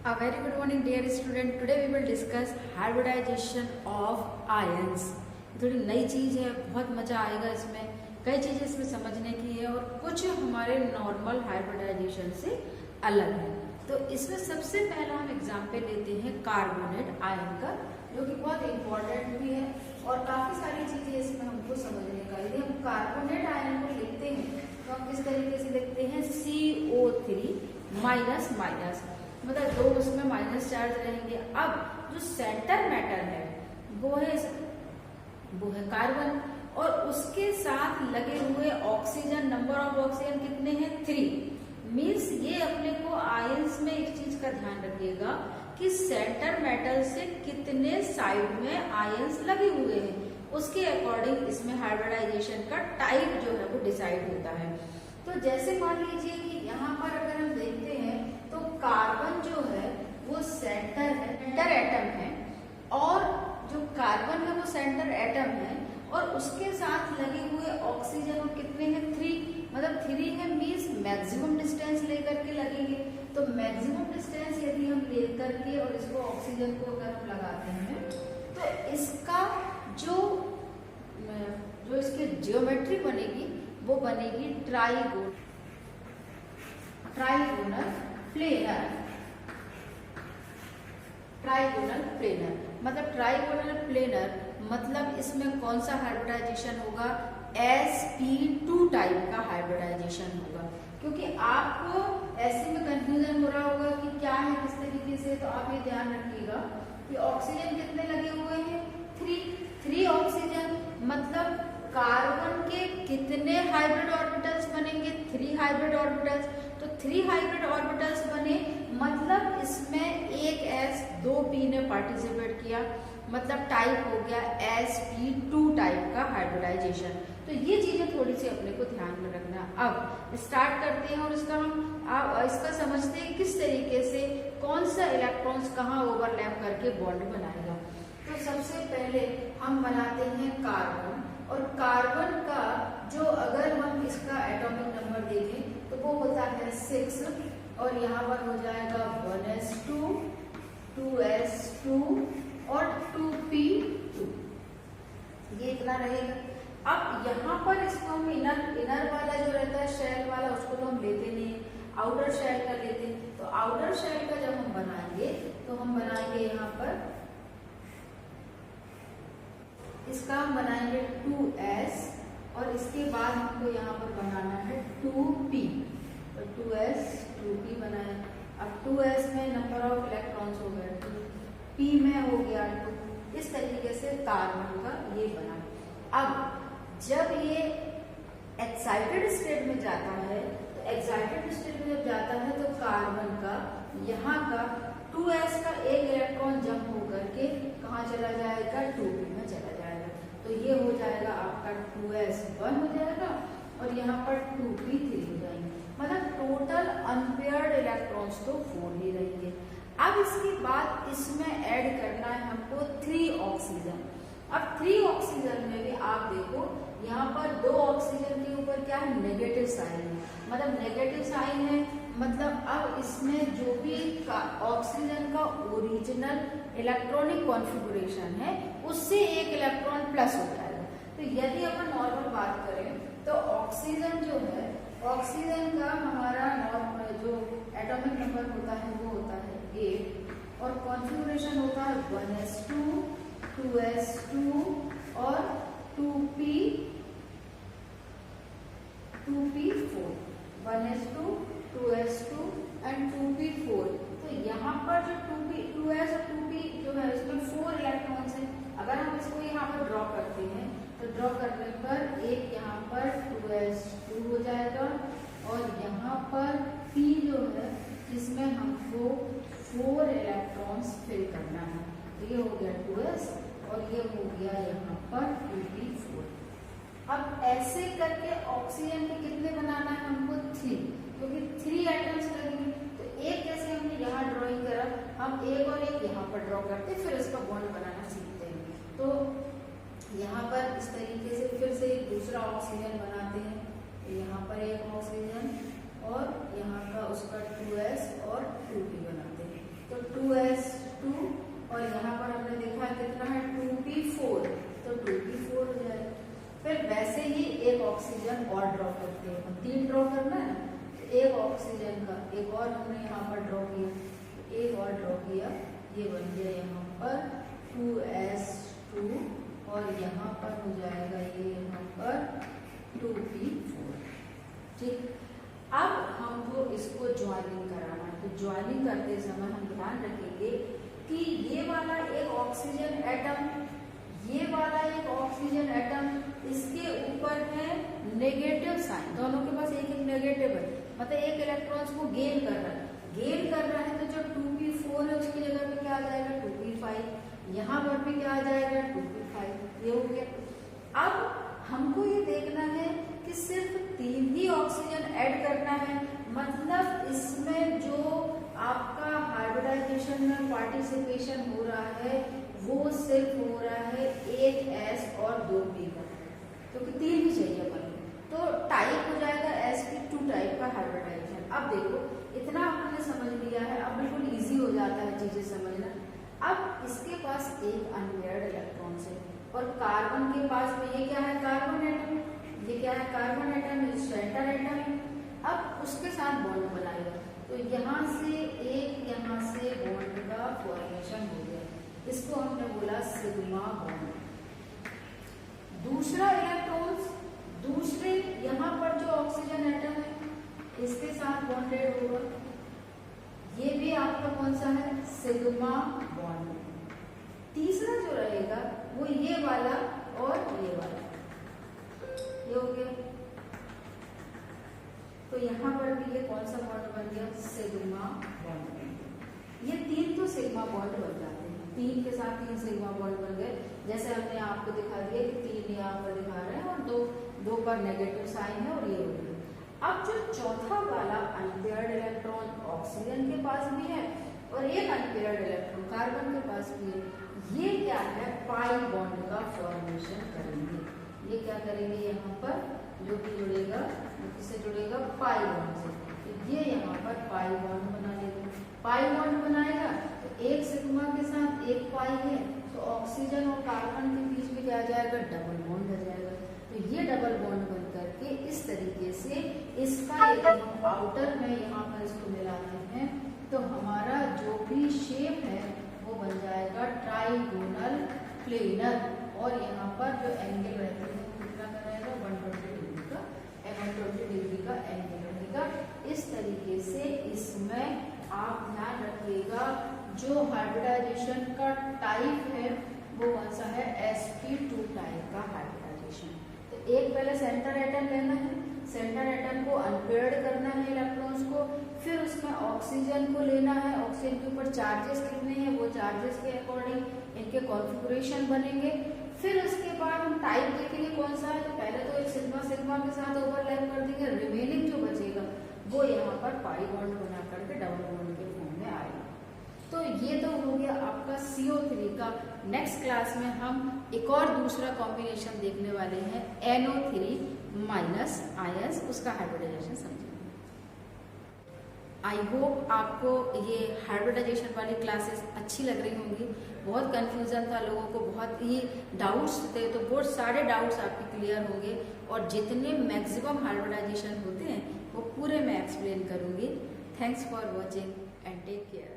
A very good morning dear student. Today we will discuss hybridization of ions. थोड़ी नई चीज है, बहुत मजा आएगा इसमें. कई चीजें इसमें समझने की है और कुछ हमारे नॉर्मल हाइब्रिडाइजेशन से अलग है. तो इसमें सबसे पहला हम एग्जाम्पल लेते हैं कार्बोनेट आयन का, जो कि बहुत इंपॉर्टेंट भी है और काफी सारी चीजें इसमें हमको समझने का. यदि हम कार्बोनेट आयन को लिखते हैं तो हम किस तरीके से लिखते हैं, CO3 माइनस माइनस, मतलब दो उसमें माइनस चार्ज रहेंगे. अब जो सेंटर मैटर है वो है कार्बन और उसके साथ लगे हुए ऑक्सीजन, नंबर ऑफ ऑक्सीजन कितने हैं, 3. मीन्स ये अपने को आयंस में एक चीज का ध्यान रखिएगा कि सेंटर मेटल से कितने साइड में आयंस लगे हुए हैं, उसके अकॉर्डिंग इसमें हाइब्रिडाइजेशन का टाइप जो है वो डिसाइड होता है. तो जैसे मान लीजिए कि यहाँ पर अगर हम देखते हैं तो कार्बन जो है वो सेंटर है, सेंटर एटम है, और जो कार्बन है वो सेंटर एटम है और उसके साथ लगे हुए ऑक्सीजन कितने हैं, 3. मतलब 3 है मीन्स मैक्सिमम डिस्टेंस लेकर के लगेंगे. तो मैक्सिमम डिस्टेंस यदि हम लेकर के और इसको ऑक्सीजन को अगर हम लगाते हैं तो इसका जो इसकी ज्योमेट्री बनेगी वो बनेगी ट्राइगोनल प्लेनर. ट्राइगोनल प्लेनर मतलब ट्राइगोनल प्लेनर मतलब इसमें कौन सा हाइब्रिडाइजेशन होगा, sp2 टाइप का हाइब्रिडाइजेशन होगा. क्योंकि आपको ऐसे में कंफ्यूजन हो रहा होगा कि क्या है किस तरीके से, तो आप ये ध्यान रखिएगा कि ऑक्सीजन कितने लगे हुए हैं, 3 ऑक्सीजन. मतलब कार्बन के कितने हाइब्रिड ऑर्बिटल्स बनेंगे, 3 हाइब्रिड ऑर्बिटल्स. तो 3 हाइब्रिड ऑर्बिटल्स बने मतलब इसमें एक S 2 P ने पार्टिसिपेट किया, मतलब टाइप हो गया sp2 टाइप का हाइब्रिडाइजेशन. तो ये चीजें थोड़ी सी अपने को ध्यान में रखना. अब स्टार्ट करते हैं और इसका समझते हैं किस तरीके से कौन सा इलेक्ट्रॉन्स कहाँ ओवरलैप करके बॉन्ड बनाएगा. तो सबसे पहले हम बनाते हैं कार्बन, और कार्बन का जो अगर हम इसका एटॉमिक नंबर देखें तो वो होता है 6 और यहाँ पर हो जाएगा 1s2 2s2 और 2p2. ये इतना रहेगा. अब यहाँ पर इसको हम इनर वाला जो रहता है शेल वाला उसको तो हम लेते नहीं, आउटर शेल का लेते हैं. तो आउटर शेल का जब हम बनाएंगे तो हम बनाएंगे यहाँ पर इसका हम बनाएंगे 2s और इसके बाद हमको यहाँ पर बनाना है 2p. तो 2s 2p बनाए. अब 2s में नंबर ऑफ इलेक्ट्रॉन्स हो गए 2, p में हो गया 2. इस तरीके से कार्बन का ये बना. अब जब ये एक्साइटेड स्टेट में जाता है तो एक्साइटेड स्टेट में जब जाता है तो कार्बन का यहाँ का 2s का एक इलेक्ट्रॉन जंप होकर के कहाँ चला जाएगा, 2p में चला जाएगा. तो ये हो जाएगा आपका 2s1 हो जाएगा और यहाँ पर 2p3 हो जाएंगे. मतलब टोटल अनपेयर्ड इलेक्ट्रॉन्स तो 4 ही रहेंगे. अब इसके बाद इसमें ऐड करना है हमको 3 ऑक्सीजन. अब 3 ऑक्सीजन में भी आप देखो यहाँ पर 2 ऑक्सीजन के ऊपर क्या है, नेगेटिव साइन है. मतलब नेगेटिव साइन है मतलब अब इसमें जो भी ऑक्सीजन का ओरिजिनल इलेक्ट्रॉनिक कॉन्फ़िगरेशन है उससे एक इलेक्ट्रॉन प्लस हो जाएगा. तो यदि अपन नॉर्मल बात करें तो ऑक्सीजन जो है, ऑक्सीजन का हमारा नॉर्मल जो एटॉमिक नंबर होता है वो होता है 8 और कॉन्फ़िगरेशन होता है 1s2 2s2 और 2p4. 1s2 2s2 and 2p4. तो यहाँ पर जो 2s और 2p जो है इसमें 4 इलेक्ट्रॉन्स हैं. अगर हम इसको यहाँ पर ड्रॉ करते हैं तो ड्रॉ करने पर एक यहाँ पर 2s2 हो जाएगा और यहाँ पर p जो है इसमें हमको 4 इलेक्ट्रॉन्स फिल करना है. तो ये हो गया 2s और ये हो गया यहाँ पर 2p4. अब ऐसे करके ऑक्सीजन के कितने बनाना है हमको, 3, क्योंकि 3 एटम्स लगेंगे. तो एक जैसे हमने यहाँ ड्रॉइंग करा, हम एक और एक यहाँ पर ड्रॉ करते फिर इसका बॉन्ड बनाना सीखते हैं. तो यहाँ पर इस तरीके से फिर से एक दूसरा ऑक्सीजन बनाते हैं. तो यहाँ पर एक ऑक्सीजन और यहाँ का उसका 2s और 2p बनाते हैं. तो एक और हमने यहाँ पर ड्रॉ किया, एक और ड्रॉ किया, ये बन गया यहाँ पर 2s2 और यहाँ पर हो जाएगा ये यहाँ पर 2p4। ठीक, अब हमको इसको ज्वाइनिंग कराना है। तो ज्वाइनिंग करते समय हम ध्यान रखेंगे कि ये वाला एक ऑक्सीजन एटम, ये वाला एक ऑक्सीजन एटम, इसके ऊपर है नेगेटिव साइन, दोनों के पास एक एक नेगेटिव है, मतलब एक इलेक्ट्रॉन्स को गेन कर रहा है। गेन कर रहा है तो जो 2p4 है उसकी जगह पे क्या आ जाएगा 2p5, यहाँ पर भी क्या आ जाएगा 2p5, ये हो गया। अब हमको ये देखना है कि सिर्फ 3 ही ऑक्सीजन ऐड करना है, मतलब इसमें जो आपका हाइब्रिडाइजेशन में पार्टिसिपेशन हो रहा है वो सिर्फ हो रहा है एक S और 2p का, क्योंकि 3 ही चाहिए अपन को। तो टाइप हो जाएगा sp2 टाइप का हाइब्रिडाइजेशन। अब देखो इतना हमने समझ लिया है, अब बिल्कुल इजी हो जाता है चीजें समझना। अब इसके पास एक अनपेयर्ड इलेक्ट्रॉन है और कार्बन के पास में ये क्या है कार्बन एटम, ये क्या है कार्बन एटम, सेंटर एटम है। अब उसके साथ बॉन्ड बनाएगा तो यहाँ से बॉन्ड का फॉर्मेशन हो गया, इसको हमने बोला सिग्मा बॉन्ड। दूसरा इलेक्ट्रॉन्स दूसरे यहाँ पर जो ऑक्सीजन एटम है इसके साथ बॉन्डेड होगा, ये भी आपका कौन सा है सिग्मा बॉन्ड। तीसरा जो रहेगा वो ये वाला और ये वाला, ये हो गया। तो यहाँ पर भी ये कौन सा बॉन्ड बन गया सिग्मा बॉन्ड। ये 3 तो सिग्मा बॉन्ड बन जाते हैं, 3 के साथ 3 सिग्मा बॉन्ड बन गए, जैसे हमने आपको दिखा दिया कि 3 यहाँ पर दिखा रहे हैं और 2 पर नेगेटिव साइन है और ये हो गया। अब जो चौथा वाला अनपेयर्ड इलेक्ट्रॉन ऑक्सीजन के पास भी है और एक अनपेयर्ड इलेक्ट्रॉन कार्बन के पास भी है, ये क्या है पाई बॉन्ड का फॉर्मेशन करेंगे। ये क्या करेंगे यहाँ पर जो कि जुड़ेगा, किससे जुड़ेगा पाई बॉन्ड से, तो ये यहाँ पर पाई बॉन्ड बना लेगा। पाई बॉन्ड बनाएगा तो एक सिग्मा के साथ एक पाई है, तो ऑक्सीजन और कार्बन के बीच में क्या आ जाएगा डबल बॉन्ड आ जाएगा। तो ये डबल बॉन्ड बन करके इस तरीके से इसका एक आउटर में यहाँ पर इसको मिलाते हैं तो हमारा जो भी शेप है वो बन जाएगा ट्राइगोनल प्लेनर। और यहाँ पर जो एंगल रहता है वो कितना का रहेगा 120 डिग्री का, 120 डिग्री का एंगल रहेगा। इस तरीके से इसमें आप ध्यान रखिएगा जो हाइब्रिडाइजेशन का टाइप है वो कौन सा है sp2 टाइप का हाइब्रिडाइजेशन। तो एक पहले सेंटर एटम लेना है, सेंटर एटम को अनपेयर्ड करना है इलेक्ट्रॉन्स को, फिर उसमें ऑक्सीजन को लेना है, ऑक्सीजन के ऊपर चार्जेस कितने हैं वो चार्जेस के अकॉर्डिंग इनके कॉन्फ़िगरेशन बनेंगे। फिर उसके बाद हम टाइप देखेंगे कौन सा है, तो पहले तो एक सिग्मा सिग्मा के साथ ओवरलैप कर देंगे, रिमेनिंग जो बचेगा वो यहाँ पर पाई बॉन्ड बना करके डबल बॉन्ड के फॉर्म में आएगा। तो ये तो हो गया आपका CO3 का। नेक्स्ट क्लास में हम एक और दूसरा कॉम्बिनेशन देखने वाले हैं NO3 माइनस आयंस, उसका हाइब्रिडाइजेशन समझेंगे। आई होप आपको ये हाइब्रिडाइजेशन वाली क्लासेस अच्छी लग रही होंगी। बहुत कंफ्यूजन था लोगों को, बहुत ही डाउट्स थे, तो बहुत सारे डाउट्स आपके क्लियर होंगे और जितने मैक्सिमम हाइब्रिडाइजेशन होते हैं वो पूरे मैं एक्सप्लेन करूँगी। Thanks for watching and take care.